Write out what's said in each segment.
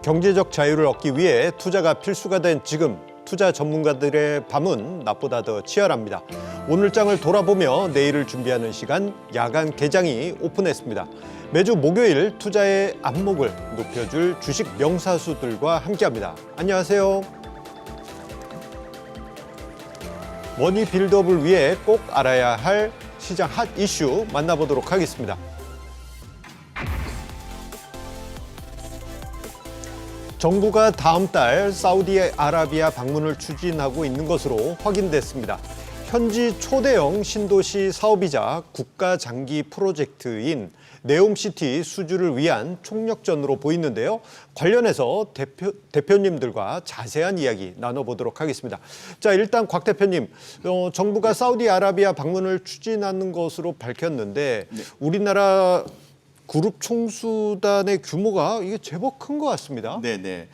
경제적 자유를 얻기 위해 투자가 필수가 된 지금 투자 전문가들의 밤은 낮보다 더 치열합니다. 오늘 장을 돌아보며 내일을 준비하는 시간 야간 개장이 오픈했습니다. 매주 목요일 투자의 안목을 높여줄 주식 명사수들과 함께합니다. 안녕하세요. 머니 빌드업을 위해 꼭 알아야 할 시장 핫 이슈 만나보도록 하겠습니다. 정부가 다음 달 사우디아라비아 방문을 추진하고 있는 것으로 확인됐습니다. 현지 초대형 신도시 사업이자 국가 장기 프로젝트인 네옴시티 수주를 위한 총력전으로 보이는데요. 관련해서 대표님들과 자세한 이야기 나눠보도록 하겠습니다. 자, 일단 곽 대표님, 정부가 사우디아라비아 방문을 추진하는 것으로 밝혔는데 우리나라 그룹 총수단의 규모가 이게 제법 큰 것 같습니다. 네네.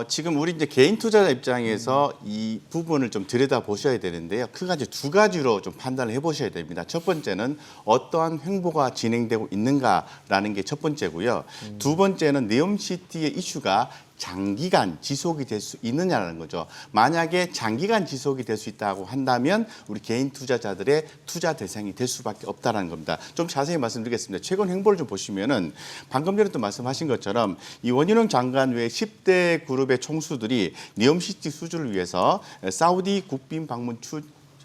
지금 우리 이제 개인 투자자 입장에서 이 부분을 좀 들여다 보셔야 되는데요. 크게 두 가지로 좀 판단을 해보셔야 됩니다. 첫 번째는 어떠한 횡보가 진행되고 있는가라는 게 첫 번째고요. 두 번째는 네옴시티의 이슈가 장기간 지속이 될 수 있느냐는 거죠. 만약에 장기간 지속이 될 수 있다고 한다면 우리 개인 투자자들의 투자 대상이 될 수밖에 없다는 겁니다. 좀 자세히 말씀드리겠습니다. 최근 행보를 좀 보시면은 방금 전에 또 말씀하신 것처럼 이 원희룡 장관 외 10대 그룹의 총수들이 네옴시티 수주를 위해서 사우디 국빈 방문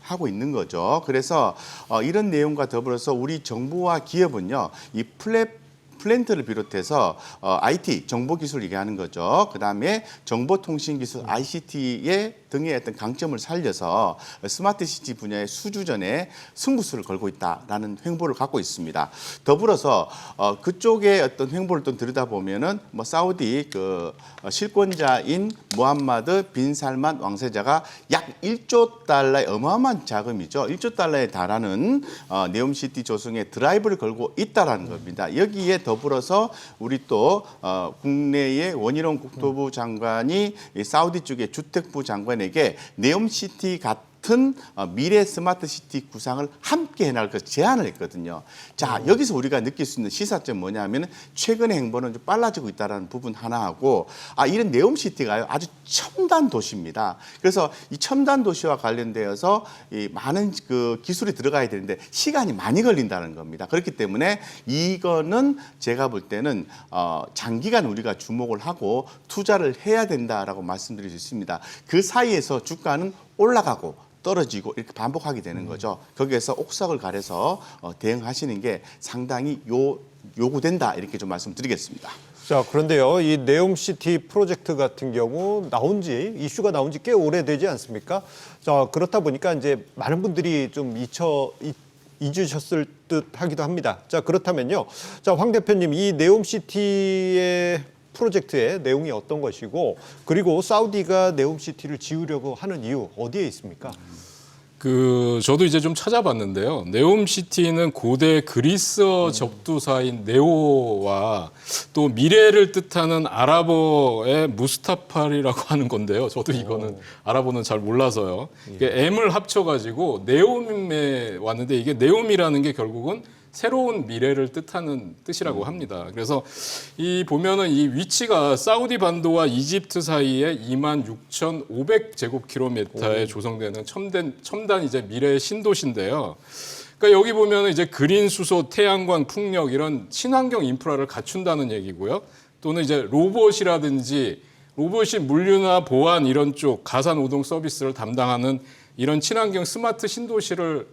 하고 있는 거죠. 그래서 이런 내용과 더불어서 우리 정부와 기업은요, 이 플랜트를 비롯해서 IT, 정보기술 얘기하는 거죠. 그다음에 정보통신기술, ICT의 등의 어떤 강점을 살려서 스마트시티 분야의 수주전에 승부수를 걸고 있다라는 횡보를 갖고 있습니다. 더불어서 그쪽의 어떤 횡보를 또 들여다보면은 사우디 그 실권자인 무함마드 빈 살만 왕세자가 약 1조 달러의 어마어마한 자금이죠. 1조 달러에 달하는 네옴시티 조성에 드라이브를 걸고 있다라는 겁니다. 여기에 더불어서 우리 또 국내의 원희룡 국토부 장관이 사우디 쪽의 주택부 장관에게 네옴시티 같은 미래 스마트시티 구상을 함께 해나갈 것 제안을 했거든요. 자, 여기서 우리가 느낄 수 있는 시사점 뭐냐면 최근의 행보는 좀 빨라지고 있다는 부분 하나하고 이런 네옴시티가요 아주 첨단 도시입니다. 그래서 이 첨단 도시와 관련되어서 이 많은 그 기술이 들어가야 되는데 시간이 많이 걸린다는 겁니다. 그렇기 때문에 이거는 제가 볼 때는 장기간 우리가 주목을 하고 투자를 해야 된다라고 말씀드릴 수 있습니다. 그 사이에서 주가는 올라가고 떨어지고 이렇게 반복하게 되는 거죠. 거기에서 옥석을 가려서 대응하시는 게 상당히 요구된다 이렇게 좀 말씀드리겠습니다. 자, 그런데요, 이 네옴시티 프로젝트 같은 경우 이슈가 나온 지 꽤 오래되지 않습니까? 자, 그렇다 보니까 이제 많은 분들이 좀 잊으셨을 듯 하기도 합니다. 자, 그렇다면요. 자, 황 대표님, 이 네옴시티의 프로젝트의 내용이 어떤 것이고, 그리고 사우디가 네옴시티를 지으려고 하는 이유 어디에 있습니까? 저도 이제 좀 찾아봤는데요. 네옴시티는 고대 그리스어 접두사인 네오와 또 미래를 뜻하는 아랍어의 무스타파리라고 하는 건데요. 저도 이거는 아랍어는 잘 몰라서요. M을 합쳐가지고 네옴에 왔는데 이게 네옴이라는 게 결국은 새로운 미래를 뜻하는 뜻이라고 합니다. 그래서 보면은 이 위치가 사우디 반도와 이집트 사이에 26,500제곱킬로미터에 조성되는 첨단 이제 미래의 신도시인데요. 그러니까 여기 보면은 이제 그린 수소, 태양광, 풍력 이런 친환경 인프라를 갖춘다는 얘기고요. 또는 이제 로봇이 물류나 보안 이런 쪽 가사 노동 서비스를 담당하는 이런 친환경 스마트 신도시를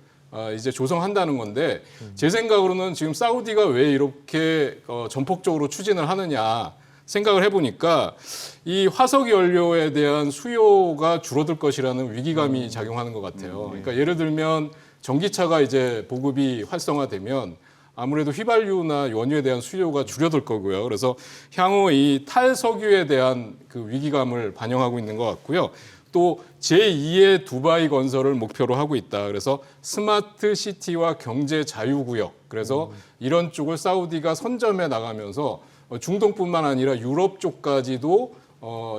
이제 조성한다는 건데 제 생각으로는 지금 사우디가 왜 이렇게 전폭적으로 추진을 하느냐 생각을 해보니까 이 화석 연료에 대한 수요가 줄어들 것이라는 위기감이 작용하는 것 같아요. 그러니까 예를 들면 전기차가 이제 보급이 활성화되면 아무래도 휘발유나 원유에 대한 수요가 줄어들 거고요. 그래서 향후 이 탈석유에 대한 그 위기감을 반영하고 있는 것 같고요. 또 제2의 두바이 건설을 목표로 하고 있다. 그래서 스마트 시티와 경제 자유구역. 그래서 이런 쪽을 사우디가 선점해 나가면서 중동뿐만 아니라 유럽 쪽까지도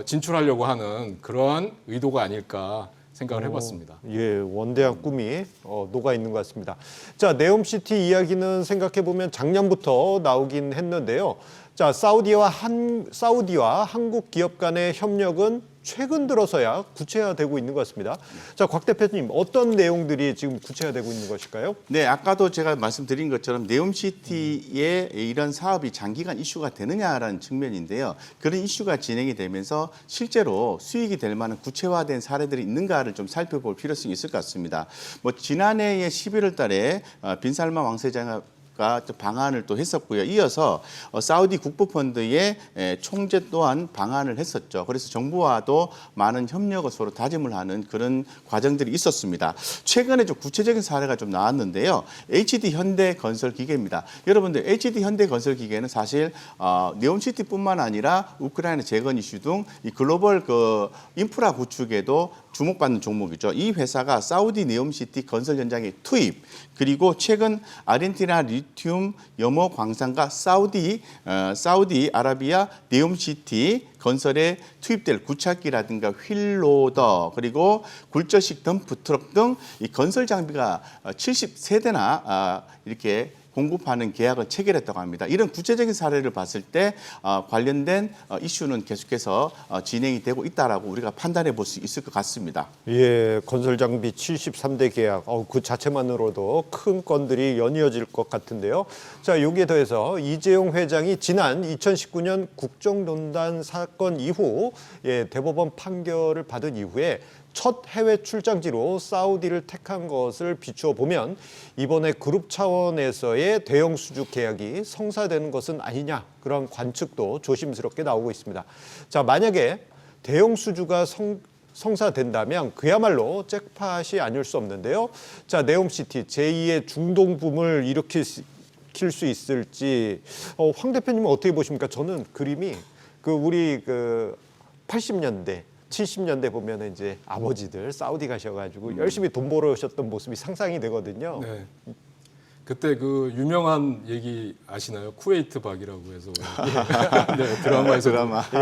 진출하려고 하는 그러한 의도가 아닐까 생각을 해봤습니다. 예, 원대한 꿈이 녹아 있는 것 같습니다. 자, 네옴시티 이야기는 생각해 보면 작년부터 나오긴 했는데요. 자, 사우디와 한국 기업 간의 협력은 최근 들어서야 구체화되고 있는 것 같습니다. 자, 곽 대표님, 어떤 내용들이 지금 구체화되고 있는 것일까요? 네, 아까도 제가 말씀드린 것처럼 네옴시티의 이런 사업이 장기간 이슈가 되느냐라는 측면인데요. 그런 이슈가 진행이 되면서 실제로 수익이 될 만한 구체화된 사례들이 있는가를 좀 살펴볼 필요성이 있을 것 같습니다. 뭐 지난해에 11월 달에 빈살만 왕세자가 방한을 또 했었고요. 이어서 사우디 국부펀드의 총재 또한 방한을 했었죠. 그래서 정부와도 많은 협력을 서로 다짐을 하는 그런 과정들이 있었습니다. 최근에 좀 구체적인 사례가 좀 나왔는데요. HD 현대건설기계입니다. 여러분들 HD 현대건설기계는 사실 네옴시티뿐만 아니라 우크라이나 재건 이슈 등 이 글로벌 그 인프라 구축에도 주목받는 종목이죠. 이 회사가 사우디 네옴시티 건설 현장에 투입, 그리고 최근 아르헨티나 리튬 염호 광산과 사우디 아라비아 네옴시티 건설에 투입될 구착기라든가 휠로더, 그리고 굴절식 덤프 트럭 등 이 건설 장비가 70세대나 이렇게 공급하는 계약을 체결했다고 합니다. 이런 구체적인 사례를 봤을 때 관련된 이슈는 계속해서 진행이 되고 있다라고 우리가 판단해 볼 수 있을 것 같습니다. 예, 건설 장비 73대 계약, 그 자체만으로도 큰 건들이 연이어질 것 같은데요. 자, 여기에 더해서 이재용 회장이 지난 2019년 국정농단 사건 이후 대법원 판결을 받은 이후에 첫 해외 출장지로 사우디를 택한 것을 비추어 보면 이번에 그룹 차원에서의 대형 수주 계약이 성사되는 것은 아니냐, 그런 관측도 조심스럽게 나오고 있습니다. 자, 만약에 대형 수주가 성사된다면 그야말로 잭팟이 아닐 수 없는데요. 자, 네옴시티 제2의 중동 붐을 일으킬 수 있을지 황 대표님은 어떻게 보십니까? 저는 그림이 우리 80년대 70년대 보면 이제 아버지들 사우디 가셔가지고 열심히 돈 벌어오셨던 모습이 상상이 되거든요. 네. 그때 그 유명한 얘기 아시나요? 쿠웨이트 박이라고 해서 네, 드라마에서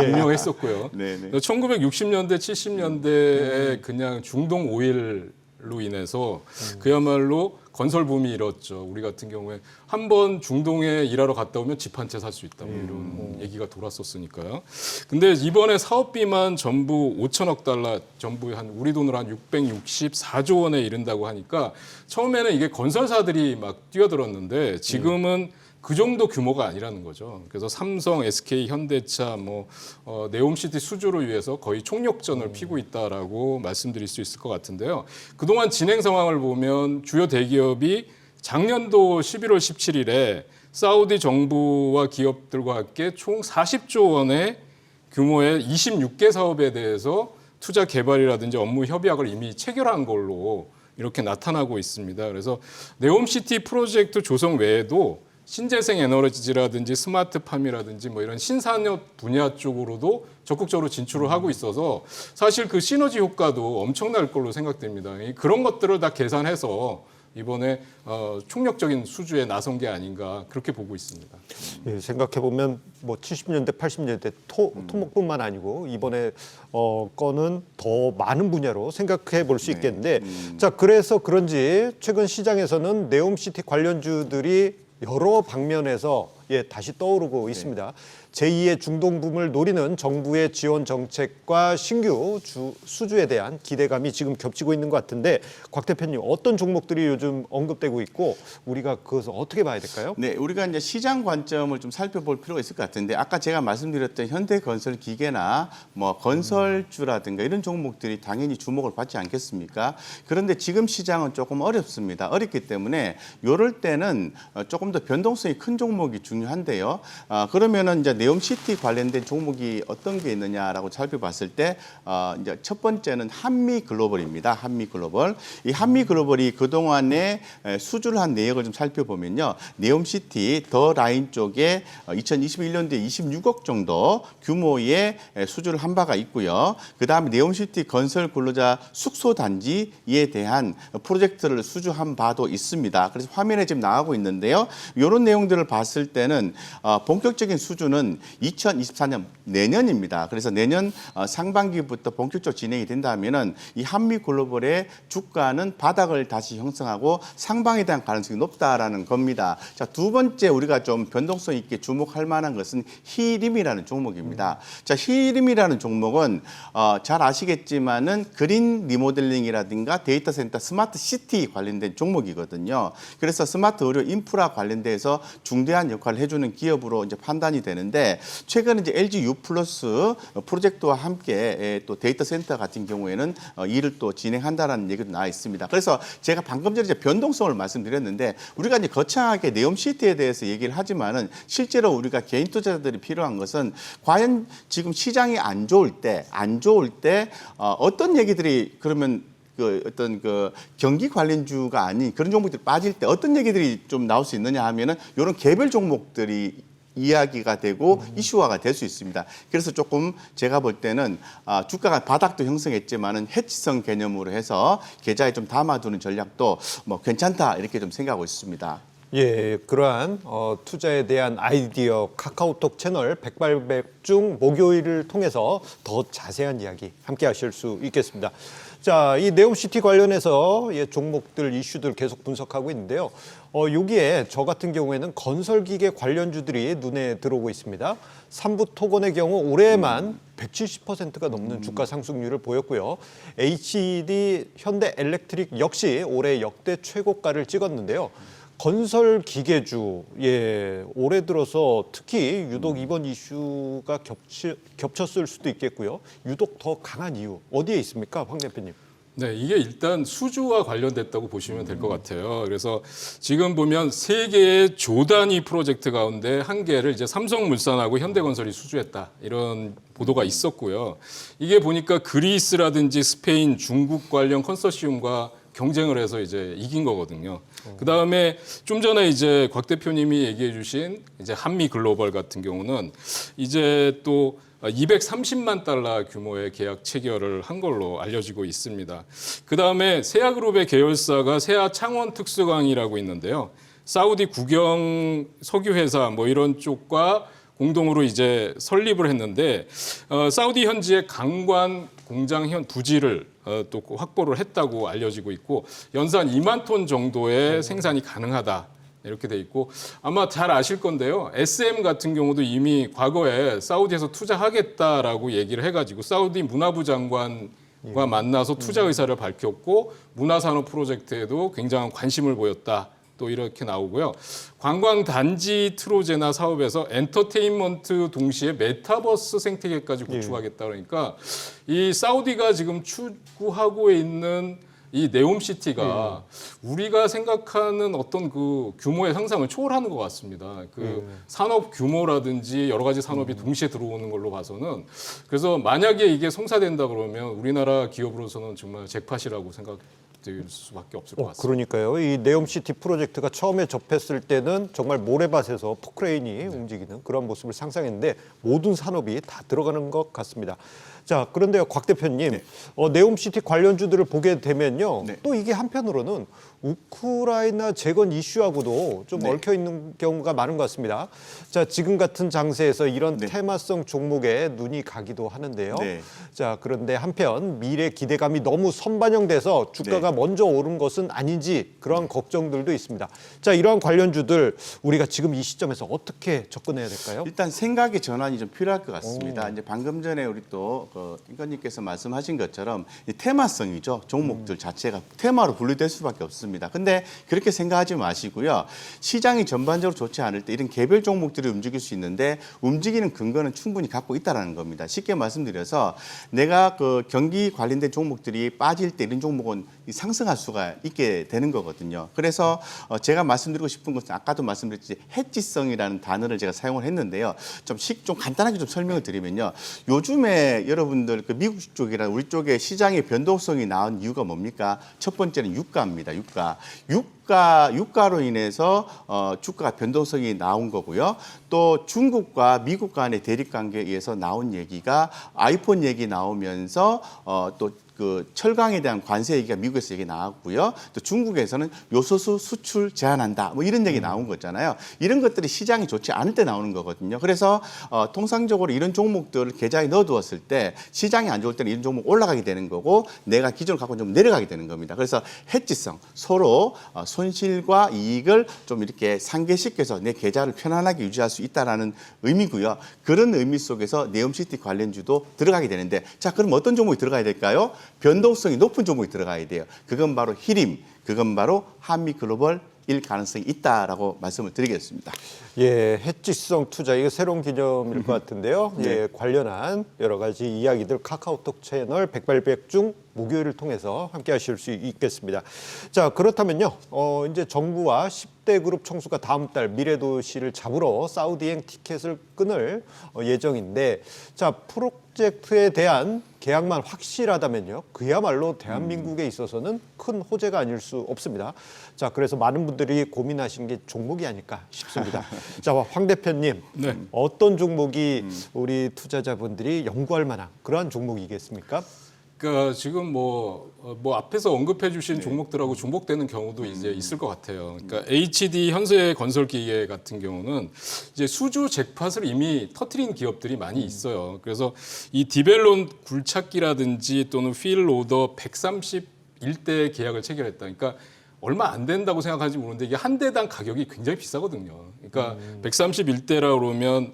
유명했었고요. 1960년대, 70년대에 그냥 중동 오일로 인해서 그야말로 건설 붐이 일었죠. 우리 같은 경우에 한 번 중동에 일하러 갔다 오면 집 한 채 살 수 있다, 뭐 이런 얘기가 돌았었으니까요. 근데 이번에 사업비만 전부 5천억 달러, 전부 우리 돈으로 한 664조 원에 이른다고 하니까 처음에는 이게 건설사들이 막 뛰어들었는데 지금은 그 정도 규모가 아니라는 거죠. 그래서 삼성, SK, 현대차, 네옴시티 수주를 위해서 거의 총력전을 피고 있다라고 말씀드릴 수 있을 것 같은데요. 그동안 진행 상황을 보면 주요 대기업이 작년도 11월 17일에 사우디 정부와 기업들과 함께 총 40조 원의 규모의 26개 사업에 대해서 투자 개발이라든지 업무 협약을 이미 체결한 걸로 이렇게 나타나고 있습니다. 그래서 네옴시티 프로젝트 조성 외에도 신재생 에너지라든지 스마트팜이라든지 이런 신산업 분야 쪽으로도 적극적으로 진출을 하고 있어서 사실 그 시너지 효과도 엄청날 걸로 생각됩니다. 그런 것들을 다 계산해서 이번에 총력적인 수주에 나선 게 아닌가 그렇게 보고 있습니다. 예, 생각해 보면 70년대, 80년대 토목뿐만 아니고 이번에 건은 더 많은 분야로 생각해 볼 수 있겠는데, 자, 그래서 그런지 최근 시장에서는 네옴시티 관련주들이 여러 방면에서 다시 떠오르고 있습니다. 제2의 중동붐을 노리는 정부의 지원 정책과 신규 수주에 대한 기대감이 지금 겹치고 있는 것 같은데, 곽 대표님, 어떤 종목들이 요즘 언급되고 있고 우리가 그것을 어떻게 봐야 될까요? 네, 우리가 이제 시장 관점을 좀 살펴볼 필요가 있을 것 같은데, 아까 제가 말씀드렸던 현대건설기계나 건설주라든가 이런 종목들이 당연히 주목을 받지 않겠습니까? 그런데 지금 시장은 조금 어렵습니다. 어렵기 때문에 이럴 때는 조금 더 변동성이 큰 종목이 중요한데요. 그러면은 이제 네옴시티 관련된 종목이 어떤 게 있느냐라고 살펴봤을 때 이제 첫 번째는 한미글로벌입니다. 한미글로벌. 이 한미글로벌이 그동안에 수주를 한 내역을 좀 살펴보면요. 네옴시티 더 라인 쪽에 2021년도에 26억 정도 규모의 수주를 한 바가 있고요. 그다음에 네옴시티 건설 근로자 숙소 단지에 대한 프로젝트를 수주한 바도 있습니다. 그래서 화면에 지금 나가고 있는데요. 이런 내용들을 봤을 때는 보면은 본격적인 수주는 2024년 내년입니다. 그래서 내년 상반기부터 본격적으로 진행이 된다면은 이 한미 글로벌의 주가는 바닥을 다시 형성하고 상방에 대한 가능성이 높다라는 겁니다. 자, 두 번째 우리가 좀 변동성 있게 주목할 만한 것은 히림이라는 종목입니다. 자, 히림이라는 종목은 잘 아시겠지만은 그린 리모델링이라든가 데이터 센터 스마트 시티 관련된 종목이거든요. 그래서 스마트 의료 인프라 관련돼서 중대한 역할을 해주는 기업으로 이제 판단이 되는데 최근에 이제 LG U 플러스 프로젝트와 함께 또 데이터 센터 같은 경우에는 일을 또 진행한다라는 얘기도 나와 있습니다. 그래서 제가 방금 전에 이제 변동성을 말씀드렸는데 우리가 이제 거창하게 네옴시티에 대해서 얘기를 하지만은 실제로 우리가 개인 투자자들이 필요한 것은 과연 지금 시장이 안 좋을 때 어떤 얘기들이 그러면 그 어떤 그 경기 관련주가 아닌 그런 종목들이 빠질 때 어떤 얘기들이 좀 나올 수 있느냐 하면은 이런 개별 종목들이 이야기가 되고 이슈화가 될 수 있습니다. 그래서 조금 제가 볼 때는 주가가 바닥도 형성했지만은 해지성 개념으로 해서 계좌에 좀 담아두는 전략도 뭐 괜찮다 이렇게 좀 생각하고 있습니다. 예, 그러한 투자에 대한 아이디어 카카오톡 채널 백발백중 목요일을 통해서 더 자세한 이야기 함께 하실 수 있겠습니다. 자, 이 네옴시티 관련해서 종목들 이슈들 계속 분석하고 있는데요. 여기에 저 같은 경우에는 건설기계 관련주들이 눈에 들어오고 있습니다. 삼부토건의 경우 올해만 170%가 넘는 주가 상승률을 보였고요. HD 현대엘렉트릭 역시 올해 역대 최고가를 찍었는데요. 건설 기계주, 올해 들어서 특히 유독 이번 이슈가 겹쳤을 수도 있겠고요. 유독 더 강한 이유 어디에 있습니까, 황 대표님? 네, 이게 일단 수주와 관련됐다고 보시면 될 것 같아요. 그래서 지금 보면 세 개의 조 단위 프로젝트 가운데 한 개를 이제 삼성물산하고 현대건설이 수주했다 이런 보도가 있었고요. 이게 보니까 그리스라든지 스페인, 중국 관련 컨소시엄과 경쟁을 해서 이제 이긴 거거든요. 그 다음에 좀 전에 이제 곽 대표님이 얘기해 주신 이제 한미 글로벌 같은 경우는 이제 또 230만 달러 규모의 계약 체결을 한 걸로 알려지고 있습니다. 그 다음에 세아그룹의 계열사가 세아창원특수광이라고 있는데요. 사우디 국영 석유회사 뭐 이런 쪽과 공동으로 이제 설립을 했는데 사우디 현지의 강관 공장 부지를 또 확보를 했다고 알려지고 있고 연산 2만 톤 정도의 생산이 가능하다. 이렇게 돼 있고 아마 잘 아실 건데요. SM 같은 경우도 이미 과거에 사우디에서 투자하겠다라고 얘기를 해가지고 사우디 문화부 장관과 만나서 투자 의사를 밝혔고 문화산업 프로젝트에도 굉장한 관심을 보였다. 또 이렇게 나오고요. 관광단지 트로제나 사업에서 엔터테인먼트 동시에 메타버스 생태계까지 구축하겠다 그러니까 이 사우디가 지금 추구하고 있는 이 네옴시티가 우리가 생각하는 어떤 그 규모의 상상을 초월하는 것 같습니다. 그 산업 규모라든지 여러 가지 산업이 동시에 들어오는 걸로 봐서는 그래서 만약에 이게 성사된다 그러면 우리나라 기업으로서는 정말 잭팟이라고 생각될 수밖에 없을 것 같습니다. 그러니까요. 이 네옴시티 프로젝트가 처음에 접했을 때는 정말 모래밭에서 포크레인이 움직이는 그런 모습을 상상했는데 모든 산업이 다 들어가는 것 같습니다. 자, 그런데요, 곽 대표님, 네옴시티 관련주들을 보게 되면요, 또 이게 한편으로는 우크라이나 재건 이슈하고도 좀 얽혀 있는 경우가 많은 것 같습니다. 자, 지금 같은 장세에서 이런 테마성 종목에 눈이 가기도 하는데요. 자, 그런데 한편 미래 기대감이 너무 선반영돼서 주가가 먼저 오른 것은 아닌지 그러한 걱정들도 있습니다. 자, 이러한 관련주들 우리가 지금 이 시점에서 어떻게 접근해야 될까요? 일단 생각의 전환이 좀 필요할 것 같습니다. 이제 방금 전에 우리 또 임관님께서 말씀하신 것처럼 이 테마성이죠. 종목들 자체가 테마로 분류될 수밖에 없습니다. 근데 그렇게 생각하지 마시고요. 시장이 전반적으로 좋지 않을 때 이런 개별 종목들이 움직일 수 있는데 움직이는 근거는 충분히 갖고 있다는 겁니다. 쉽게 말씀드려서 내가 그 경기 관련된 종목들이 빠질 때 이런 종목은 상승할 수가 있게 되는 거거든요. 그래서 제가 말씀드리고 싶은 것은 아까도 말씀드렸지 해지성이라는 단어를 제가 사용을 했는데요. 좀 간단하게 좀 설명을 드리면요. 요즘에 여러분들 그 미국 쪽이랑 우리 쪽에 시장의 변동성이 나온 이유가 뭡니까? 첫 번째는 유가입니다. 유가로 인해서 주가 변동성이 나온 거고요. 또 중국과 미국 간의 대립 관계에 의해서 나온 얘기가 아이폰 얘기 나오면서 또 그 철강에 대한 관세 얘기가 미국에서 얘기 나왔고요. 또 중국에서는 요소수 수출 제한한다. 뭐 이런 얘기 나온 거잖아요. 이런 것들이 시장이 좋지 않을 때 나오는 거거든요. 그래서 통상적으로 이런 종목들을 계좌에 넣어두었을 때 시장이 안 좋을 때는 이런 종목 올라가게 되는 거고 내가 기존을 갖고 좀 내려가게 되는 겁니다. 그래서 해지성 서로 손실과 이익을 좀 이렇게 상계시켜서 내 계좌를 편안하게 유지할 수 있다라는 의미고요. 그런 의미 속에서 네옴시티 관련주도 들어가게 되는데 자 그럼 어떤 종목이 들어가야 될까요? 변동성이 높은 종목이 들어가야 돼요. 그건 바로 히림, 그건 바로 한미글로벌 일 가능성이 있다라고 말씀을 드리겠습니다. 예, 해지성 투자 이거 새로운 개념일 것 같은데요. 예, 관련한 여러 가지 이야기들 카카오톡 채널 백발백중 목요일을 통해서 함께 하실 수 있겠습니다. 자, 그렇다면요. 이제 정부와 10대 그룹 총수가 다음 달 미래도시를 잡으러 사우디행 티켓을 끊을 예정인데 자, 프로젝트에 대한 계약만 확실하다면요. 그야말로 대한민국에 있어서는 큰 호재가 아닐 수 없습니다. 자, 그래서 많은 분들이 고민하신 게 종목이 아닐까 싶습니다. 자, 황 대표님, 네. 어떤 종목이 우리 투자자분들이 연구할 만한 그러한 종목이겠습니까? 그러니까 지금 뭐 앞에서 언급해 주신 종목들하고 중복되는 경우도 이제 있을 것 같아요. 그러니까 HD 현대건설기계 같은 경우는 이제 수주 잭팟을 이미 터트린 기업들이 많이 있어요. 그래서 이 디벨론 굴착기라든지 또는 필 오더 131대 계약을 체결했다. 그러니까 얼마 안 된다고 생각하지 모르는데 이게 한 대당 가격이 굉장히 비싸거든요. 그러니까 131대라 그러면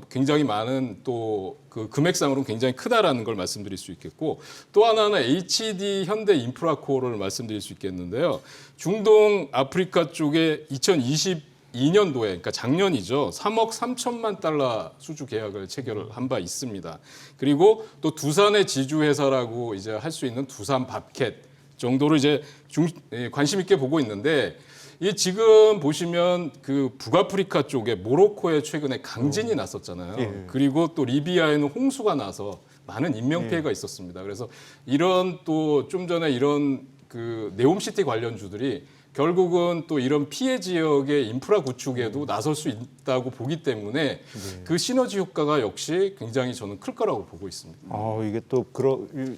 굉장히 많은 또 그 금액상으로는 굉장히 크다라는 걸 말씀드릴 수 있겠고 또 하나는 HD 현대 인프라코어를 말씀드릴 수 있겠는데요. 중동 아프리카 쪽에 2022년도에 그러니까 작년이죠. 3억 3천만 달러 수주 계약을 체결을 한 바 있습니다. 그리고 또 두산의 지주회사라고 이제 할 수 있는 두산 밥캣 정도로 이제 관심 있게 보고 있는데 이 지금 보시면 그 북아프리카 쪽에 모로코에 최근에 강진이 났었잖아요. 예. 그리고 또 리비아에는 홍수가 나서 많은 인명 피해가 있었습니다. 그래서 이런 또 좀 전에 이런 그 네옴시티 관련주들이 결국은 또 이런 피해 지역의 인프라 구축에도 나설 수 있다고 보기 때문에 그 시너지 효과가 역시 굉장히 저는 클 거라고 보고 있습니다. 이게 또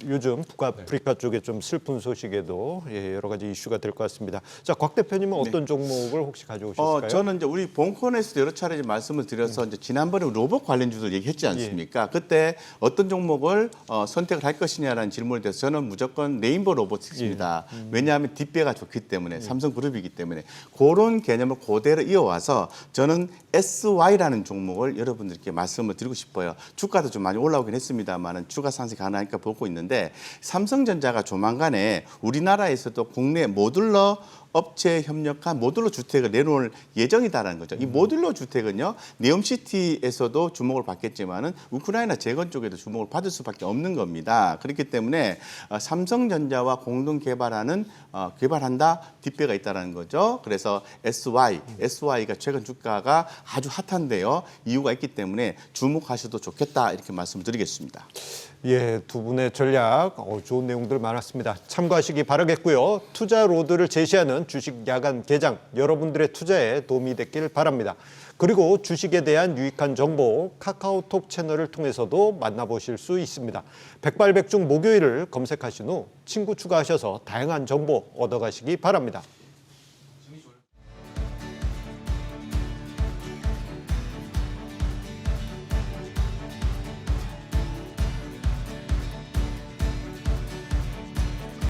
요즘 북아프리카 쪽에 좀 슬픈 소식에도 예, 여러 가지 이슈가 될 것 같습니다. 자, 곽 대표님은 어떤 종목을 혹시 가져오셨을까요? 저는 이제 우리 본콘에서도 여러 차례 말씀을 드려서 이제 지난번에 로봇 관련주들 얘기했지 않습니까? 그때 어떤 종목을 선택을 할 것이냐라는 질문에 대해서 저는 무조건 레인보우 로보틱스입니다. 왜냐하면 뒷배가 좋기 때문에 삼성그룹이기 때문에 그런 개념을 그대로 이어와서 저는 SY라는 종목을 여러분들께 말씀을 드리고 싶어요. 주가도 좀 많이 올라오긴 했습니다만 주가 상승 가능하니까 보고 있는데 삼성전자가 조만간에 우리나라에서도 국내 모듈러 업체에 협력한 모듈러 주택을 내놓을 예정이다라는 거죠. 이 모듈러 주택은요, 네옴시티에서도 주목을 받겠지만은 우크라이나 재건 쪽에도 주목을 받을 수밖에 없는 겁니다. 그렇기 때문에 삼성전자와 공동 개발한다 뒷배가 있다라는 거죠. 그래서 SY가 최근 주가가 아주 핫한데요. 이유가 있기 때문에 주목하셔도 좋겠다 이렇게 말씀드리겠습니다. 예, 두 분의 전략 좋은 내용들 많았습니다. 참고하시기 바라겠고요. 투자 로드를 제시하는 주식 야간 개장 여러분들의 투자에 도움이 됐길 바랍니다. 그리고 주식에 대한 유익한 정보 카카오톡 채널을 통해서도 만나보실 수 있습니다. 백발백중 목요일을 검색하신 후 친구 추가하셔서 다양한 정보 얻어가시기 바랍니다.